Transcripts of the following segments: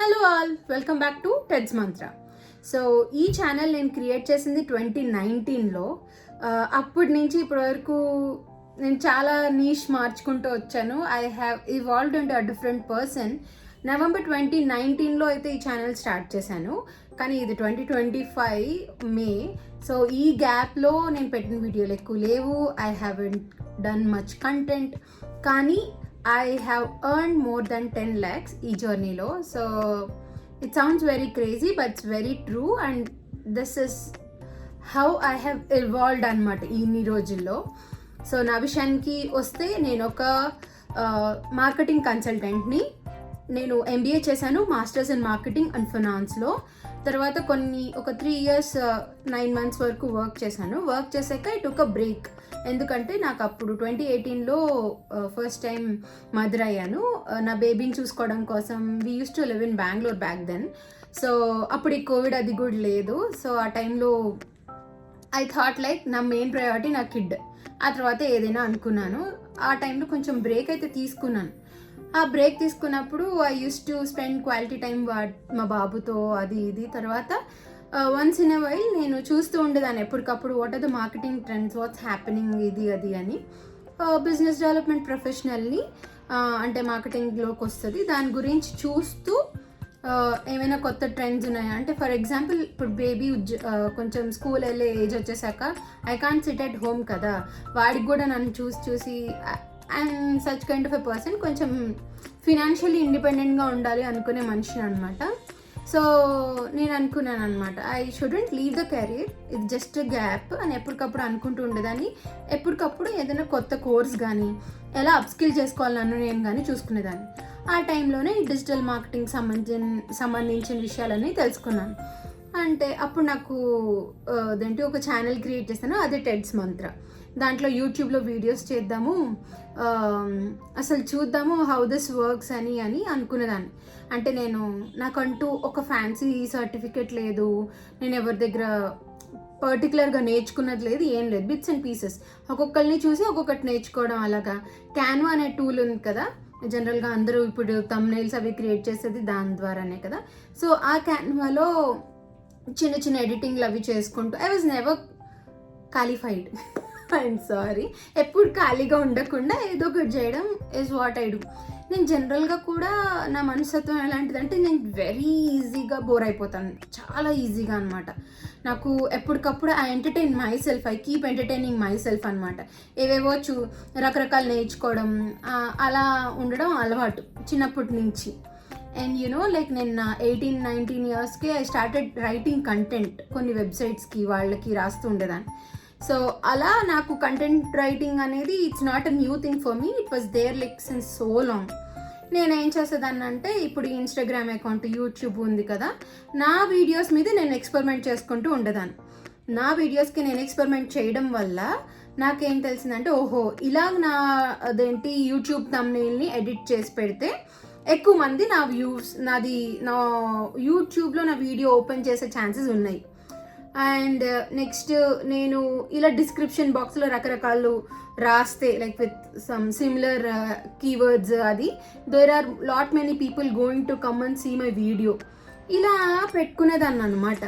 Hello all, welcome back to Ted's Mantra. So ఈ channel నేను create చేసింది 2019లో. అప్పటి నుంచి ఇప్పటి వరకు నేను చాలా నీష్ మార్చుకుంటూ వచ్చాను. I have evolved into a different person. November 2019లో అయితే ఈ ఛానల్ స్టార్ట్ చేశాను, కానీ ఇది 2025 మే. సో ఈ గ్యాప్లో నేను పెట్టిన వీడియోలు ఎక్కువ లేవు. I haven't done much content, కానీ I have earned more than 10 lakhs ఈ జర్నీలో. So it sounds very crazy but it's very true and this is how I have evolved అన్నమాట ఇన్ని రోజుల్లో. సో నా విషయానికి వస్తే నేను ఒక మార్కెటింగ్ కన్సల్టెంట్ని. నేను MBA చేశాను, మాస్టర్స్ ఇన్ మార్కెటింగ్ అండ్ ఫైనాన్స్లో. తర్వాత ఒక 3 years 9 months వరకు వర్క్ చేశాను. వర్క్ చేశాక ఇట్ ఒక బ్రేక్, ఎందుకంటే నాకు అప్పుడు 2018లో ఫస్ట్ టైం మదర్ అయ్యాను. నా బేబీని చూసుకోవడం కోసం we used to live in Bengaluru back then. So అప్పుడు ఈ కోవిడ్ అది కూడా లేదు. సో ఆ టైంలో ఐ థాట్ లైక్ నా మెయిన్ ప్రయారిటీ నా కిడ్, ఆ తర్వాత ఏదైనా అనుకున్నాను. ఆ టైంలో కొంచెం బ్రేక్ అయితే తీసుకున్నాను. ఆ బ్రేక్ తీసుకున్నప్పుడు I used to spend quality time మా బాబుతో, అది ఇది. తర్వాత వన్స్ ఇన్ ఎ వైల్ నేను చూస్తూ ఉండేదాన్ని ఎప్పటికప్పుడు what are the marketing trends, what's happening, ఇది అది అని. బిజినెస్ డెవలప్మెంట్ ప్రొఫెషనల్ని, అంటే మార్కెటింగ్లోకి వస్తుంది, దాని గురించి చూస్తూ ఏమైనా కొత్త ట్రెండ్స్ ఉన్నాయా అంటే, ఫర్ ఎగ్జాంపుల్ ఇప్పుడు బేబీ కొంచెం స్కూల్ వెళ్ళే ఏజ్ వచ్చేసాక I can't sit at home కదా, వాడికి కూడా నన్ను చూసి and such kind of a person, కొంచెం ఫినాన్షియల్లీ ఇండిపెండెంట్గా ఉండాలి అనుకునే మనిషిని అనమాట. సో నేను అనుకున్నాను అనమాట, I shouldn't leave the career, ఇది జస్ట్ గ్యాప్ అని ఎప్పటికప్పుడు అనుకుంటూ ఉండేదాన్ని. ఎప్పటికప్పుడు ఏదైనా కొత్త కోర్స్ కానీ, ఎలా అప్స్కిల్ చేసుకోవాలి నన్ను నేను కానీ చూసుకునేదాన్ని. ఆ టైంలోనే డిజిటల్ మార్కెటింగ్ సంబంధించిన విషయాలన్నీ తెలుసుకున్నాను. అంటే అప్పుడు నాకు అదేంటి ఒక ఛానల్ క్రియేట్ చేస్తాను, అదే టెడ్స్ మంత్ర. దాంట్లో యూట్యూబ్లో వీడియోస్ చేద్దాము, అసలు చూద్దాము హౌ దిస్ వర్క్స్ అని అనుకునేదాన్ని. అంటే నాకంటూ ఒక ఫ్యాన్సీ సర్టిఫికెట్ లేదు, నేను ఎవరి దగ్గర పర్టికులర్గా నేర్చుకున్నది లేదు, ఏం లేదు, బిట్స్ అండ్ పీసెస్ ఒక్కొక్కరిని చూసి ఒక్కొక్కటి నేర్చుకోవడం. అలాగా క్యాన్వా అనే టూల్ ఉంది కదా, జనరల్గా అందరూ ఇప్పుడు థంబ్నెయిల్స్ అవి క్రియేట్ చేసేది దాని ద్వారానే కదా. సో ఆ క్యాన్వాలో చిన్న చిన్న ఎడిటింగ్లు అవి చేసుకుంటూ I was never qualified. I'm sorry, ఎప్పుడు ఖాళీగా ఉండకుండా ఏదో ఒకటి చేయడం ఈజ్ వాట్ ఐ డూ. నేను జనరల్గా కూడా నా మనస్తత్వం ఎలాంటిదంటే, నేను వెరీ ఈజీగా బోర్ అయిపోతాను, చాలా ఈజీగా అనమాట. నాకు ఎప్పటికప్పుడు I entertain my self, I keep entertaining my self అనమాట. ఏవేవో రకరకాలు నేర్చుకోవడం, అలా ఉండడం అలవాటు చిన్నప్పటి నుంచి. అండ్ లైక్ నేను నా 18-19 yearsకి ఐ స్టార్టెడ్ రైటింగ్ కంటెంట్, కొన్ని వెబ్సైట్స్కి వాళ్ళకి రాస్తూ ఉండేదాన్ని. సో అలా నాకు కంటెంట్ రైటింగ్ అనేది it's not a new thing for me, it was there like since so long. నేను ఏం చేసేదాన్ని అంటే, ఇప్పుడు ఇన్స్టాగ్రామ్ అకౌంట్, యూట్యూబ్ ఉంది కదా, నా వీడియోస్ మీద నేను ఎక్స్పెరిమెంట్ చేసుకుంటూ ఉండేదాన్ని. నా వీడియోస్కి నేను ఎక్స్పెరిమెంట్ చేయడం వల్ల నాకేం తెలిసిందంటే, ఓహో ఇలా అదేంటి యూట్యూబ్ థంబ్నెయిల్ని ఎడిట్ చేసి పెడితే ఎక్కువ మంది నా యూట్యూబ్లో నా వీడియో ఓపెన్ చేసే ఛాన్సెస్ ఉన్నాయి. అండ్ నెక్స్ట్ నేను ఇలా డిస్క్రిప్షన్ బాక్స్లో రకరకాలు రాస్తే, like with some similar keywords, అది there are lot many people going to come and see my video, ఇలా పెట్టుకునేదాన్ని అనమాట.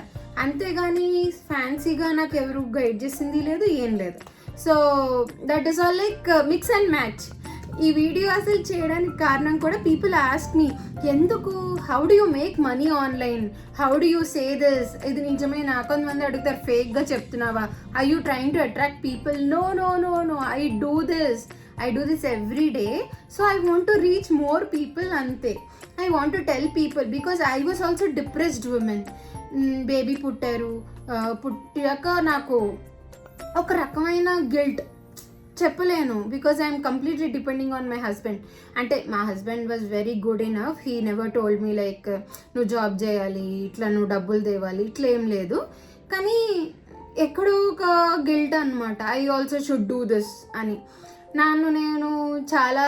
అంతేగాని ఫ్యాన్సీగా నాకు ఎవరు గైడ్ చేసింది లేదు, ఏం లేదు. So that is all like mix and match. ఈ వీడియో అసలు చేయడానికి కారణం కూడా, పీపుల్ ఆస్క్ మీ ఎందుకు, how do you make money online, how do you say this, ఇది నిజమేనా, కొంతమంది అడుగుతారు ఫేక్గా చెప్తున్నావా, I you trying to attract people. No no no no, I do this every day. So I want to reach more people, అంతే. I want to tell people because I was also depressed women. Baby పుట్టాక నాకు ఒక రకమైన guilt, చెప్పలేను, because I'm completely depending on my husband. అంటే మా husband was very good enough, he never told me like నువ్వు job చేయాలి, ఇట్లా నువ్వు డబ్బులు తేవాలి, ఇట్లా ఏం లేదు. కానీ ఎక్కడో ఒక గిల్ట్ అనమాట, I also should do this అని. నేను చాలా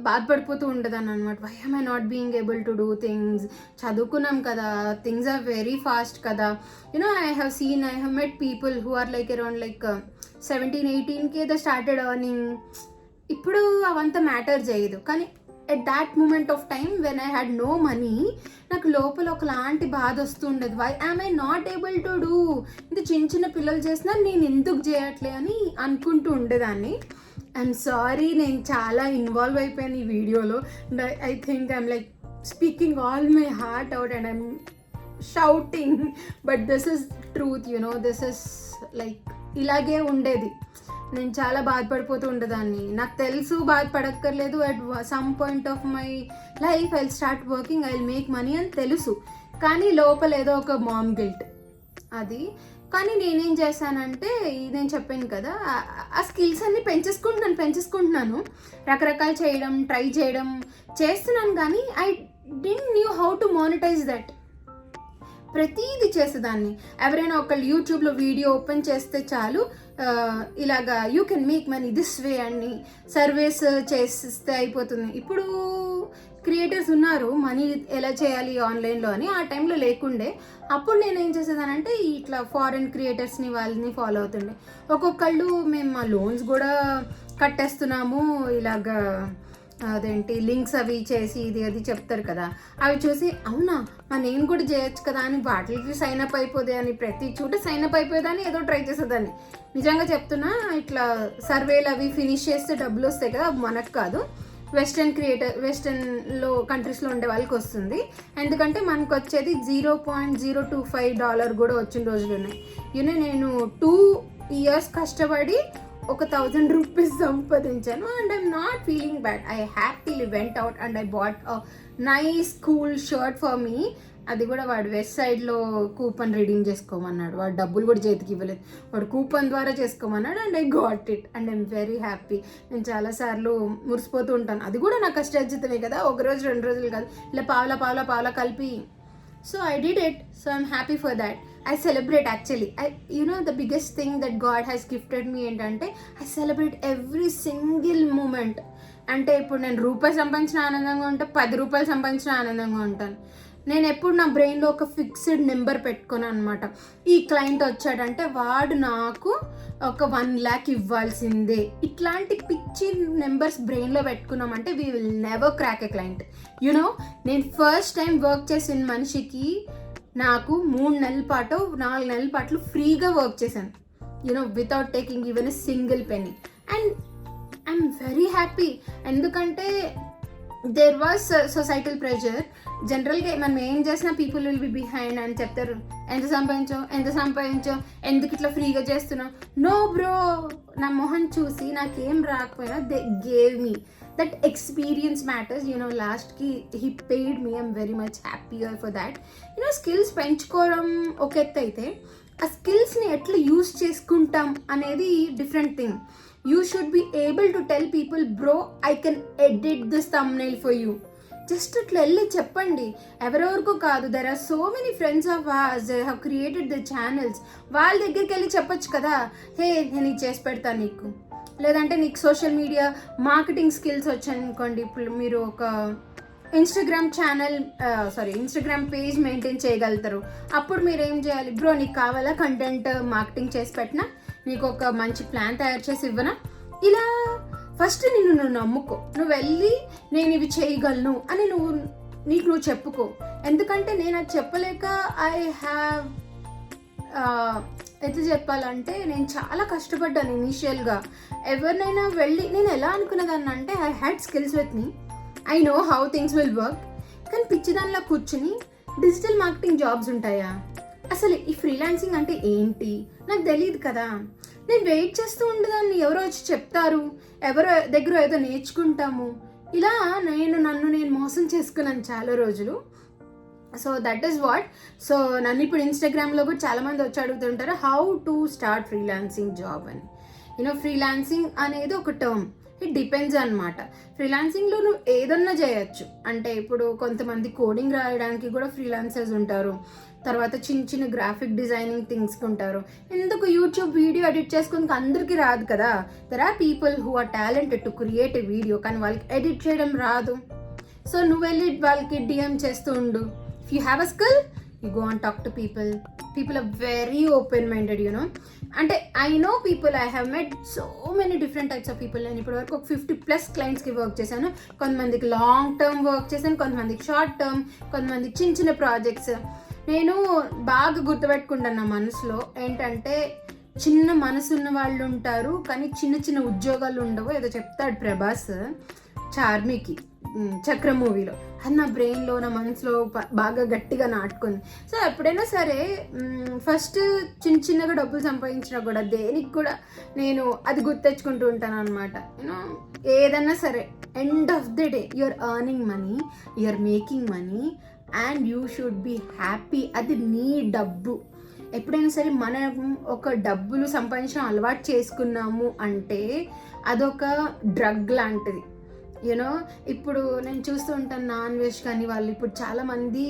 బాధపడిపోతూ ఉండేదాన్ని అనమాట. Why am I not being able to do things? చదువుకున్నాం కదా, థింగ్స్ ఆర్ వెరీ ఫాస్ట్ కదా. I have met people who are like around like 17-18K they started earning. ఇప్పుడు అవంతా మ్యాటర్ చేయదు, కానీ at that moment of time when I had no money నాకు లోపల ఒకలాంటి బాధ వస్తుండేది. Why am I not able to do, ఇంత చిన్న చిన్న పిల్లలు చేసినా నేను ఎందుకు చేయట్లే అని అనుకుంటూ ఉండేదాన్ని. ఐఎమ్ సారీ, నేను చాలా ఇన్వాల్వ్ అయిపోయాను ఈ వీడియోలో. I think I'm like speaking all my heart out and I'm shouting, but this is truth, this is like ఇలాగే ఉండేది. నేను చాలా బాధపడిపోతూ ఉండేదాన్ని. నాకు తెలుసు బాధపడక్కర్లేదు, at some point of my life I start working, I will make money అని తెలుసు. కానీ లోపల ఏదో ఒక మామ్ గిల్ట్ అది. కానీ నేనేం చేశానంటే, నేను చెప్పాను కదా, ఆ స్కిల్స్ అన్ని పెంచేసుకుంటున్నాను. రకరకాలు చేయడం, ట్రై చేయడం చేస్తున్నాను. కానీ I didn't knew how to monetize that. ప్రతిదీ చేసేదాన్ని. ఎవరైనా ఒకళ్ళు యూట్యూబ్లో వీడియో ఓపెన్ చేస్తే చాలు, ఇలాగా you can make money this way అని సర్వీస్ చేస్తే అయిపోతుంది. ఇప్పుడు క్రియేటర్స్ ఉన్నారు మనీ ఎలా చేయాలి ఆన్లైన్లో అని, ఆ టైంలో లేకుండే. అప్పుడు నేను ఏం చేసేదానంటే ఇట్లా ఫారెన్ క్రియేటర్స్ని వాళ్ళని ఫాలో అవుతుండే. ఒక్కొక్కళ్ళు మేము మా లోన్స్ కూడా కట్టేస్తున్నాము, ఇలాగా అదేంటి లింక్స్ అవి చేసి ఇది అది చెప్తారు కదా, అవి చూసి అవునా నేను కూడా చేయొచ్చు కదా అని వాటికి సైన్ అప్ అయిపోదే అని ప్రతి చోట సైన్ అప్ అయిపోయేదాన్ని, ఏదో ట్రై చేసేదాన్ని. నిజంగా చెప్తున్నా, ఇట్లా సర్వేలు అవి ఫినిష్ చేస్తే డబ్బులు వస్తాయి కదా, మనకు కాదు, వెస్టర్న్లో కంట్రీస్లో ఉండే వాళ్ళకి వస్తుంది. ఎందుకంటే మనకు వచ్చేది $0.025 కూడా వచ్చిన రోజులు ఉన్నాయి. నేను 2 years కష్టపడి ఒక 1000 రూపీస్ సంపాదించాను. And I'm not feeling bad. I happily went out and I bought a nice cool shirt for me. అది కూడా వాడు వెస్ట్ సైడ్లో కూపన్ రీడింగ్ చేసుకోమన్నాడు. వాడు డబ్బులు కూడా చేతికి ఇవ్వలేదు, వాడు కూపన్ ద్వారా చేసుకోమన్నాడు. And I got it and I'm very happy. నేను చాలాసార్లు మురిసిపోతూ ఉంటాను. అది కూడా నాకు కష్టార్జితమే కదా, ఒక రోజు 2 రోజులు కాదు, ఇలా పావలా కలిపి. So I did it. So I'm happy for that. I celebrate actually. The biggest thing that God has gifted me ఏంటంటే I celebrate every single moment. అంటే ఇప్పుడు నేను రూపాయి సంపాదించిన ఆనందంగా ఉంటాను, 10 రూపాయలు సంపాదించిన ఆనందంగా ఉంటాను. నేను ఎప్పుడు నా బ్రెయిన్లో ఒక ఫిక్స్డ్ నెంబర్ పెట్టుకున్నాను అనమాట. ఈ క్లయింట్ వచ్చాడంటే వాడు నాకు ఒక 1 lakh ఇవ్వాల్సిందే. ఇట్లాంటి పిచ్చి నెంబర్స్ బ్రెయిన్లో పెట్టుకున్నామంటే we will never crack a client. నేను ఫస్ట్ టైం వర్క్ చేసిన మనిషికి నాకు 3 నెలల పాటు 4 నెలల పాటు ఫ్రీగా వర్క్ చేశాను, without taking even a single penny. And I'm very happy. ఎందుకంటే దేర్ వాజ్ సొసైటల్ ప్రెషర్. జనరల్గా మనం ఏం చేసినా పీపుల్ విల్ బి బిహైండ్ అని చెప్తారు, ఎంత సంపాదించో, ఎందుకు ఇట్లా ఫ్రీగా చేస్తున్నావు. నో బ్రో, నా మొహం చూసి నాకేం రాకపోయినా they gave me that experience matters. లాస్ట్కి he paid me. I'm very much happier for that. Skills పెంచుకోవడం ఒక ఎత్తు అయితే, ఆ స్కిల్స్ని ఎట్లా యూజ్ చేసుకుంటాం అనేది different thing. You should be able to tell people, bro, I can edit this thumbnail for you. Just అట్లా వెళ్ళి చెప్పండి, ఎవరెవరికో కాదు. There are so many friends of us, they have created the channels. వాళ్ళ దగ్గరికి వెళ్ళి చెప్పొచ్చు కదా, హే నేను ఇది చేసి పెడతాను నీకు. లేదంటే నీకు సోషల్ మీడియా మార్కెటింగ్ స్కిల్స్ వచ్చాయనుకోండి, ఇప్పుడు మీరు ఒక ఇన్స్టాగ్రామ్ పేజ్ మెయింటైన్ చేయగలుగుతారు. అప్పుడు మీరు ఏం చేయాలి, బ్రో నీకు కావాలా కంటెంట్ మార్కెటింగ్ చేసి పెట్టినా, నీకు ఒక మంచి ప్లాన్ తయారు చేసి ఇవ్వనా. ఇలా ఫస్ట్ నువ్వు నమ్ముకో, నువ్వు వెళ్ళి నేను ఇవి చేయగలను అని నీకు నువ్వు చెప్పుకో. ఎందుకంటే నేను అది చెప్పలేక ఐ హ్యావ్ ఎట్లా చెప్పాలంటే నేను చాలా కష్టపడ్డాను ఇనీషియల్గా. ఎవరినైనా వెళ్ళి నేను ఎలా అనుకునేదాన్ని అంటే I had skills with me, I know how things will work. కానీ పిచ్చిదానిలో కూర్చుని డిజిటల్ మార్కెటింగ్ జాబ్స్ ఉంటాయా, అసలు ఈ ఫ్రీలాన్సింగ్ అంటే ఏంటి నాకు తెలియదు కదా. నేను వెయిట్ చేస్తూ ఉండేదాన్ని, ఎవరో వచ్చి చెప్తారు, ఎవరో దగ్గర ఏదో నేర్చుకుంటాము. ఇలా నన్ను నేను మోసం చేసుకున్నాను చాలా రోజులు. So that is what. So నన్ను ఇప్పుడు ఇన్స్టాగ్రామ్లో కూడా చాలామంది వచ్చి అడుగుతుంటారు how to start freelancing job అని. ఫ్రీలాన్సింగ్ అనేది ఒక టర్మ్, ఇట్ డిపెండ్స్ అనమాట. ఫ్రీలాన్సింగ్లో నువ్వు ఏదన్నా చేయొచ్చు. అంటే ఇప్పుడు కొంతమంది కోడింగ్ రాయడానికి కూడా ఫ్రీలాన్సర్స్ ఉంటారు, తర్వాత చిన్న గ్రాఫిక్ డిజైనింగ్ థింగ్స్కి ఉంటారు. ఎందుకు యూట్యూబ్ వీడియో ఎడిట్ చేసుకుని అందరికీ రాదు కదా. There are people who are talented to create a video, కానీ వాళ్ళకి ఎడిట్ చేయడం రాదు. సో నువ్వు వెళ్ళి వాళ్ళకి డిఎం చేస్తూ ఉండు. If you have a skill, you go and talk to people, people are very open minded అంటే I know people, I have met so many different types of people. నేను ఇప్పటివరకు ఒక 50+ క్లయింట్స్కి వర్క్ చేశాను. కొంతమందికి లాంగ్ టర్మ్ వర్క్ చేశాను, కొంతమందికి short term, కొంతమందికి చిన్న చిన్న ప్రాజెక్ట్స్. నేను బాగా గుర్తుపెట్టుకుంటాను నా మనసులో ఏంటంటే, చిన్న మనసు ఉన్న వాళ్ళు ఉంటారు కానీ చిన్న చిన్న ఉద్యోగాలు ఉండవు. ఏదో చెప్తాడు ప్రభాస్ చార్మికి చక్ర మూవీలో. అది నా బ్రెయిన్లో, నా మనసులో బాగా గట్టిగా నాటుకుంది. సో ఎప్పుడైనా సరే ఫస్ట్ చిన్న చిన్నగా డబ్బులు సంపాదించినా కూడా దేనికి కూడా నేను అది గుర్తెచ్చుకుంటూ ఉంటాను అనమాట. ఏదన్నా సరే end of the day you're earning money, you're making money and you should be happy. అది నీ డబ్బు. ఎప్పుడైనా సరే మనం ఒక డబ్బులు సంపాదించడం అలవాటు చేసుకున్నాము అంటే అదొక డ్రగ్ లాంటిది. ఇప్పుడు నేను చూస్తూ ఉంటాను నాన్ వెజ్ కానీ వాళ్ళు ఇప్పుడు చాలామంది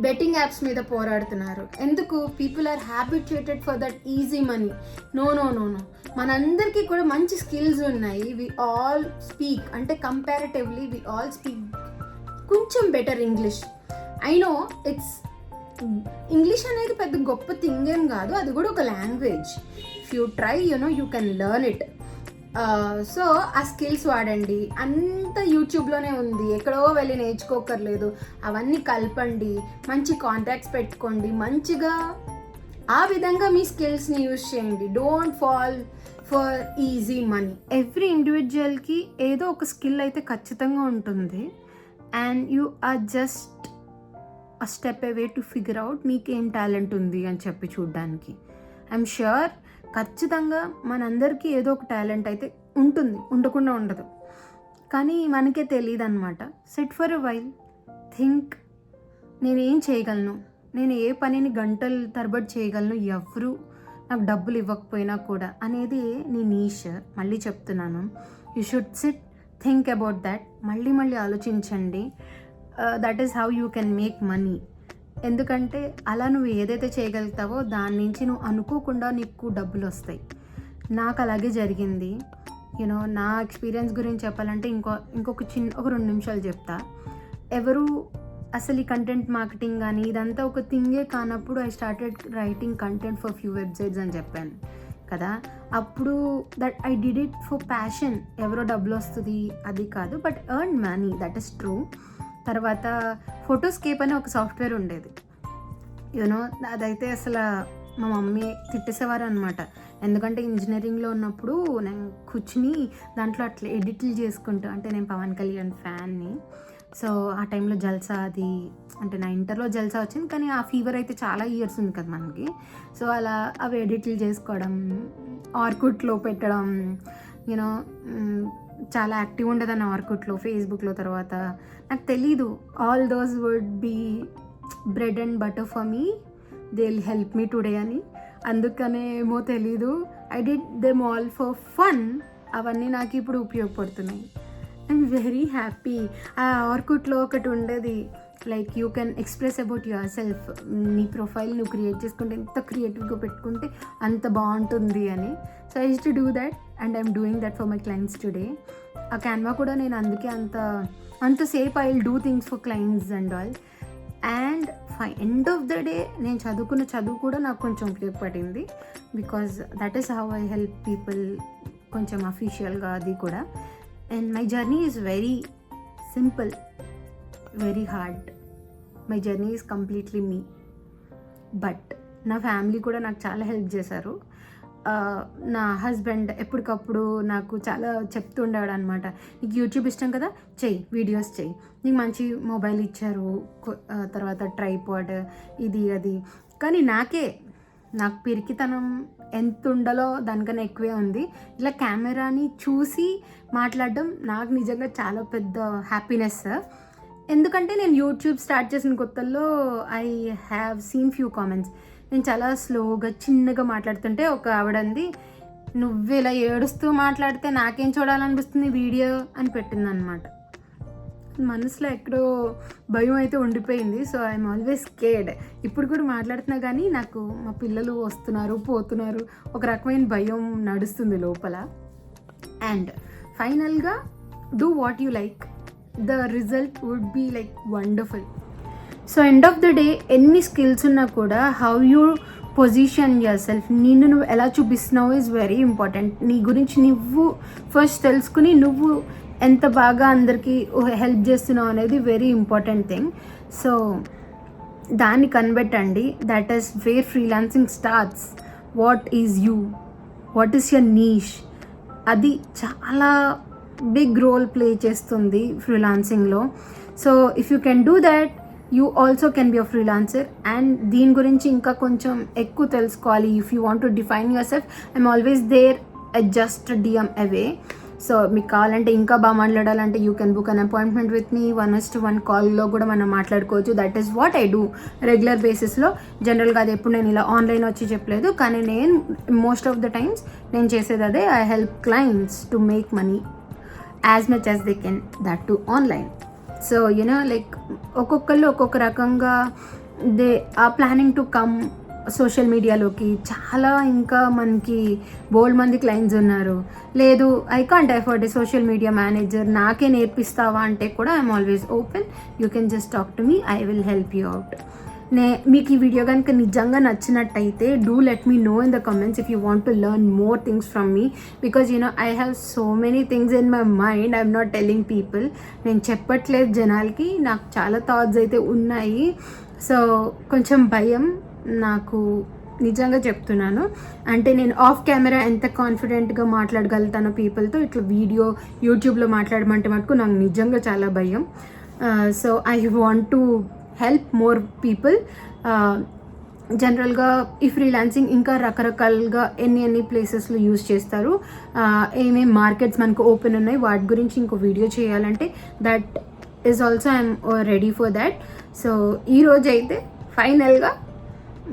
బెట్టింగ్ యాప్స్ మీద పోరాడుతున్నారు. ఎందుకు? People are habituated for that easy money. No no no no మనందరికీ కూడా మంచి స్కిల్స్ ఉన్నాయి. వి ఆల్ స్పీక్, అంటే కంపారిటివ్లీ వి ఆల్ స్పీక్ కొంచెం better English. I know English అనేది పెద్ద గొప్ప థింగ్ ఏం కాదు, అది కూడా ఒక language. If you try you can learn it. So ఆ స్కిల్స్ వాడండి. అంత యూట్యూబ్లోనే ఉంది, ఎక్కడో వెళ్ళి నేర్చుకోకర్లేదు. అవన్నీ కలపండి, మంచి కాంటాక్ట్స్ పెట్టుకోండి, మంచిగా ఆ విధంగా మీ స్కిల్స్ని యూజ్ చేయండి. Don't fall for easy money. Every ఇండివిజువల్కి ఏదో ఒక స్కిల్ అయితే ఖచ్చితంగా ఉంటుంది. And you are just a step away to figure out నీకేం టాలెంట్ ఉంది అని చెప్పి చూడ్డానికి. ఐఎమ్ ష్యూర్ ఖచ్చితంగా మనందరికీ ఏదో ఒక టాలెంట్ అయితే ఉంటుంది, ఉండకుండా ఉండదు. కానీ మనకే తెలియదు అనమాట. SIT for a while, think, నేనేం చేయగలను, నేను ఏ పనిని గంటలు తరబడి చేయగలను, ఎవరు నాకు డబ్బులు ఇవ్వకపోయినా కూడా అనేది నీ నీష్. మళ్ళీ చెప్తున్నాను, you should SIT, think about that. మళ్ళీ మళ్ళీ ఆలోచించండి. That is how you can make money. ఎందుకంటే అలా నువ్వు ఏదైతే చేయగలుగుతావో దాని నుంచి నువ్వు అనుకోకుండా నీకు డబ్బులు వస్తాయి. నాకు అలాగే జరిగింది. నా ఎక్స్పీరియన్స్ గురించి చెప్పాలంటే ఇంకొక 2 నిమిషాలు చెప్తా. ఎవరు అసలు ఈ కంటెంట్ మార్కెటింగ్ కానీ ఇదంతా ఒక థింగే కానప్పుడు I started writing content for few websites అని చెప్పాను కదా. అప్పుడు that I did it for passion. ఎవరో డబ్బులు వస్తుంది అది కాదు, but earn money, that is true. తర్వాత ఫోటోస్కేప్ అని ఒక సాఫ్ట్వేర్ ఉండేది. అదైతే అసలు మా మమ్మీ తిట్టేసేవారు అనమాట. ఎందుకంటే ఇంజనీరింగ్లో ఉన్నప్పుడు నేను కూర్చుని దాంట్లో అట్లా ఎడిట్లు చేసుకుంటూ, అంటే నేను పవన్ కళ్యాణ్ ఫ్యాన్ని. సో ఆ టైంలో జల్సా అది, అంటే నా ఇంటర్లో జల్సా వచ్చింది కానీ ఆ ఫీవర్ అయితే చాలా ఇయర్స్ ఉంది కదా మనకి. సో అలా అవి ఎడిట్లు చేసుకోవడం, ఆర్కుట్లో పెట్టడం, చాలా యాక్టివ్ ఉండేదాన్ని ఆర్కుట్లో, ఫేస్బుక్లో. తర్వాత నాకు తెలీదు all those would be bread and butter for me, they will help me today అని. అందుకనే ఏమో తెలీదు, I did them all for fun. అవన్నీ నాకు ఇప్పుడు ఉపయోగపడుతున్నాయి. I'm very happy. ఆ ఆర్కుట్లో ఒకటి ఉండేది, like you can express about yourself. నీ ప్రొఫైల్ నువ్వు క్రియేట్ చేసుకుంటే ఎంత క్రియేటివ్గా పెట్టుకుంటే అంత బాగుంటుంది అని. So I used to do that and I'm doing that for my clients today. ఆ క్యాన్వా కూడా నేను అందుకే అంతసేపు I will do things for clients and all. And end of the day నేను చదువుకున్న చదువు కూడా నాకు కొంచెం ఉపయోగపడింది. Because that is how I help people, కొంచెం అఫీషియల్గా అది కూడా. And my journey is very simple, very hard. My journey is completely me. But నా ఫ్యామిలీ కూడా నాకు చాలా హెల్ప్ చేశారు. నా హస్బెండ్ ఎప్పటికప్పుడు నాకు చాలా చెప్తూ ఉండేవాడు అనమాట, నీకు యూట్యూబ్ ఇష్టం కదా, చెయ్యి, వీడియోస్ చెయ్యి, నీకు మంచి మొబైల్ ఇచ్చారు, తర్వాత ట్రైపాడ్, ఇది అది. కానీ నాకు పిరికితనం ఎంత ఉండాలో దానికన్నా ఎక్కువే ఉంది. ఇలా కెమెరాని చూసి మాట్లాడడం నాకు నిజంగా చాలా పెద్ద హ్యాపీనెస్. ఎందుకంటే నేను యూట్యూబ్ స్టార్ట్ చేసిన కొత్తల్లో I have seen few comments. నేను చాలా స్లోగా చిన్నగా మాట్లాడుతుంటే ఒక ఆవిడ అంది, నువ్వు ఇలా ఏడుస్తూ మాట్లాడితే నాకేం చూడాలనిపిస్తుంది వీడియో అని పెట్టింది అనమాట. మనసులో ఎక్కడో భయం అయితే ఉండిపోయింది. So I'm always scared. ఇప్పుడు కూడా మాట్లాడుతున్నా కానీ నాకు మా పిల్లలు వస్తున్నారు పోతున్నారు, ఒక రకమైన భయం నడుస్తుంది లోపల. అండ్ ఫైనల్గా do what you like, the result would be like wonderful. So end of the day ఎన్ని స్కిల్స్ ఉన్నా కూడా how you position yourself, నిన్ను నువ్వు ఎలా చూపిస్తున్నావు ఈజ్ వెరీ ఇంపార్టెంట్. నీ గురించి నువ్వు ఫస్ట్ తెలుసుకుని నువ్వు ఎంత బాగా అందరికీ హెల్ప్ చేస్తున్నావు అనేది వెరీ ఇంపార్టెంట్ థింగ్. సో దాన్ని కనిపెట్టండి. That is where freelancing starts. What is you, what is your niche, అది చాలా బిగ్ రోల్ ప్లే చేస్తుంది ఫ్రీలాన్సింగ్లో. So if you can do that, you also can be a freelancer. And దీని గురించి ఇంకా కొంచెం ఎక్కువ తెలుసుకోవాలి, if you want to define yourself, I'm always there at just DM away. So మీకు కావాలంటే ఇంకా బాగా మాట్లాడాలంటే you can book an appointment with మీ, 1:1 కాల్లో కూడా మనం మాట్లాడుకోవచ్చు. That is what I do regular బేసిస్లో. జనరల్గా అది ఎప్పుడు నేను ఇలా ఆన్లైన్ వచ్చి చెప్పలేదు, కానీ నేను మోస్ట్ ఆఫ్ ద టైమ్స్ నేను చేసేది అదే. I help clients to make money as much as they can, that too online. So you know like ఒక్కొక్కళ్ళు ఒక్కొక్క రకంగా they are planning to come social మీడియాలోకి. చాలా ఇంకా మనకి బోల్డ్ మంది క్లయింట్స్ ఉన్నారు. లేదు I can't afford a social media manager, నాకే నేర్పిస్తావా అంటే కూడా I'm always open. You can just talk to me, I will help you out. మీకు ఈ వీడియో కనుక నిజంగా నచ్చినట్టయితే do let me know in the comments if you want to learn more things from me, because you know I have so many things in my mind. I'm not telling people, నేను చెప్పట్లేదు జనాలకి, నాకు చాలా thoughts అయితే ఉన్నాయి. So కొంచెం భయం నాకు, నిజంగా చెప్తున్నాను. అంటే నేను ఆఫ్ కెమెరా ఎంత కాన్ఫిడెంట్గా మాట్లాడగలుగుతానో పీపుల్తో, ఇట్లా వీడియో యూట్యూబ్లో మాట్లాడమంటే మటుకు నాకు నిజంగా చాలా భయం. So I want to help more people. జనరల్గా ఈ ఫ్రీలాన్సింగ్ ఇంకా రకరకాలుగా ఎన్ని ప్లేసెస్లో యూజ్ చేస్తారు, ఏమేమి మార్కెట్స్ మనకు ఓపెన్ ఉన్నాయి, వాటి గురించి ఇంకో వీడియో చేయాలంటే that is also I'm ready for that. So ఈరోజు అయితే ఫైనల్గా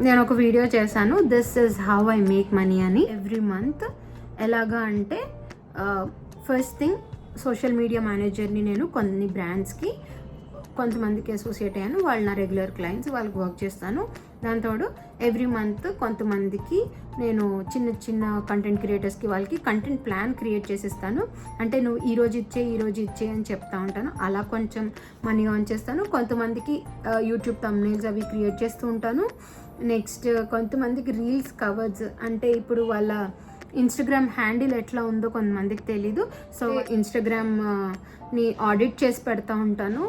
నేను ఒక వీడియో చేశాను, this is how I make money అని. ఎవ్రీ మంత్ ఎలాగా అంటే ఫస్ట్ థింగ్ సోషల్ మీడియా మేనేజర్ని నేను కొన్ని బ్రాండ్స్కి కొంతమందికి అసోసియేట్ అయ్యాను, వాళ్ళు నా రెగ్యులర్ క్లయింట్స్, వాళ్ళకి వర్క్ చేస్తాను. దాంతోడు ఎవ్రీ మంత్ కొంతమందికి నేను చిన్న చిన్న కంటెంట్ క్రియేటర్స్కి వాళ్ళకి కంటెంట్ ప్లాన్ క్రియేట్ చేసిస్తాను. అంటే నువ్వు ఈరోజు ఇచ్చే అని చెప్తా ఉంటాను, అలా కొంచెం మనీ ఆన్ చేస్తాను. కొంతమందికి యూట్యూబ్ థంబ్నెయిల్స్ అవి క్రియేట్ చేస్తూ ఉంటాను. నెక్స్ట్ కొంతమందికి రీల్స్ కవర్స్, అంటే ఇప్పుడు వాళ్ళ ఇన్స్టాగ్రామ్ హ్యాండిల్ ఎట్లా ఉందో కొంతమందికి తెలీదు, సో ఇన్స్టాగ్రామ్ని ఆడిట్ చేసి పెడతా ఉంటాను.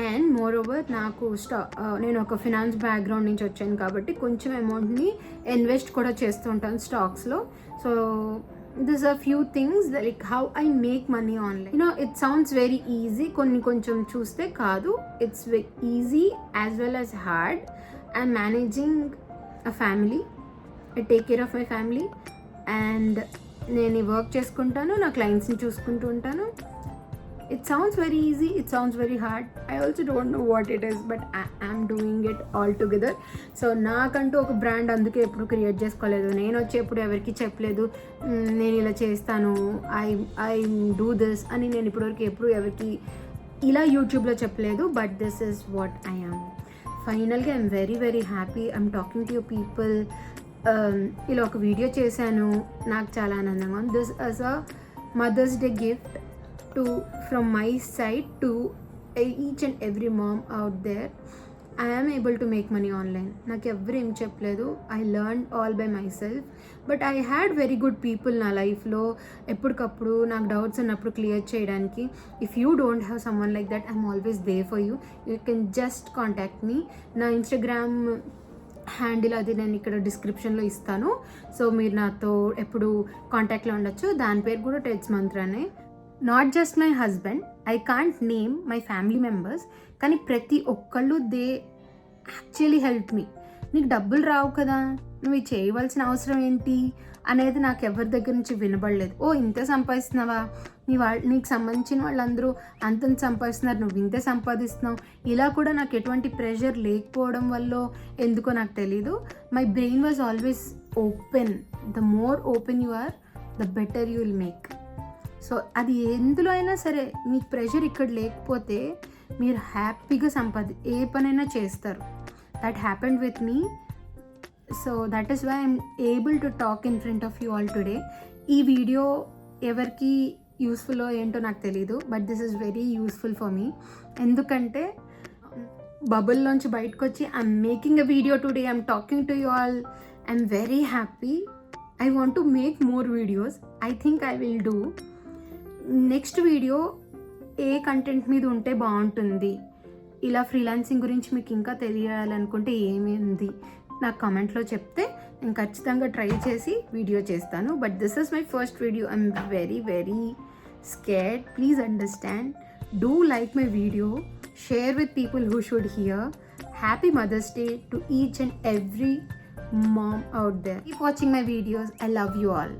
అండ్ మోర్ ఓవర్ నాకు నేను ఒక ఫినాన్స్ బ్యాక్గ్రౌండ్ నుంచి వచ్చాను కాబట్టి కొంచెం అమౌంట్ని ఇన్వెస్ట్ కూడా చేస్తూ ఉంటాను స్టాక్స్లో. So this are few things like how I make money online. You know it sounds very easy, కొంచెం చూస్తే కాదు, it's easy as well as hard. I'm managing a family, I take care of my family, and నేను ఈ work చేసుకుంటాను, నా క్లయింట్స్ని చూసుకుంటూ ఉంటాను. It sounds very easy, it sounds very hard. I also don't know what it is, but I am doing it all together. So నాకంటూ ఒక brand అందుకే ఎప్పుడు క్రియేట్ చేసుకోలేదు, నేను వచ్చి ఎప్పుడు ఎవరికి చెప్పలేదు నేను ఇలా చేస్తాను, ఐ డూ దిస్ అని నేను ఇప్పటివరకు ఎప్పుడు ఎవరికి ఇలా యూట్యూబ్లో చెప్పలేదు. But this is what I am. ఫైనల్గా I'm very very happy. I'm talking to your people. ఇలా ఒక వీడియో చేశాను, నాకు చాలా ఆనందంగా ఉంది. This is a Mother's Day gift from my side to each and every mom out there. I am able to make money online. నాకు ఎవరు ఏం చెప్పలేదు, I learned all by myself. But I had very good people నా లైఫ్లో, ఎప్పటికప్పుడు నాకు doubts ఉన్నప్పుడు clear చేయడానికి. If you don't have someone like that, I'm always they for you. You can just contact me. నా ఇన్స్టాగ్రామ్ హ్యాండిల్ అది నేను ఇక్కడ డిస్క్రిప్షన్లో ఇస్తాను. సో మీరు నాతో ఎప్పుడు కాంటాక్ట్లో ఉండొచ్చు. దాని పేరు కూడా టెడ్స్ మంత్రానే. Not just my husband, I can't name my family members, కానీ ప్రతి ఒక్కళ్ళు దే యాక్చువల్లీ హెల్ప్ మీ. నీకు డబ్బులు రావు కదా, నువ్వు ఇది చేయవలసిన అవసరం ఏంటి అనేది నాకు ఎవరి దగ్గర నుంచి వినబడలేదు. ఓ ఇంతే సంపాదిస్తున్నావా, నీకు సంబంధించిన వాళ్ళందరూ అంత సంపాదిస్తున్నారు, నువ్వు ఇంతే సంపాదిస్తున్నావు, ఇలా కూడా నాకు ఎటువంటి ప్రెషర్ లేకపోవడం వల్ల ఎందుకో నాకు తెలీదు. My brain was always open. The more open you are, the better you will make. So అది ఎందులో అయినా సరే మీకు ప్రెషర్ ఇక్కడ లేకపోతే మీరు హ్యాపీగా ఏ పనైనా చేస్తారు. That happened with me. So that is why I'm able to talk in front of you all today. ఈ వీడియో ఎవరికి యూస్ఫుల్లో ఏంటో నాకు తెలీదు, but this is very useful for me. ఎందుకంటే బబుల్లోంచి బయటకు వచ్చి I'm making a video today, I'm talking to you all. I'm very happy. I want to make more videos. I think I will do. Next video ఏ content మీద ఉంటే బాగుంటుంది, ఇలా freelancing గురించి మీకు ఇంకా తెలియాలనుకుంటే ఏమి ఉంది నాకు కమెంట్లో చెప్తే నేను ఖచ్చితంగా ట్రై చేసి వీడియో చేస్తాను. But this is my first video. I'm very very scared. Please understand. Do like my video. Share with people who should hear. Happy Mother's Day to each and every mom out there. Keep watching my videos. I love you all.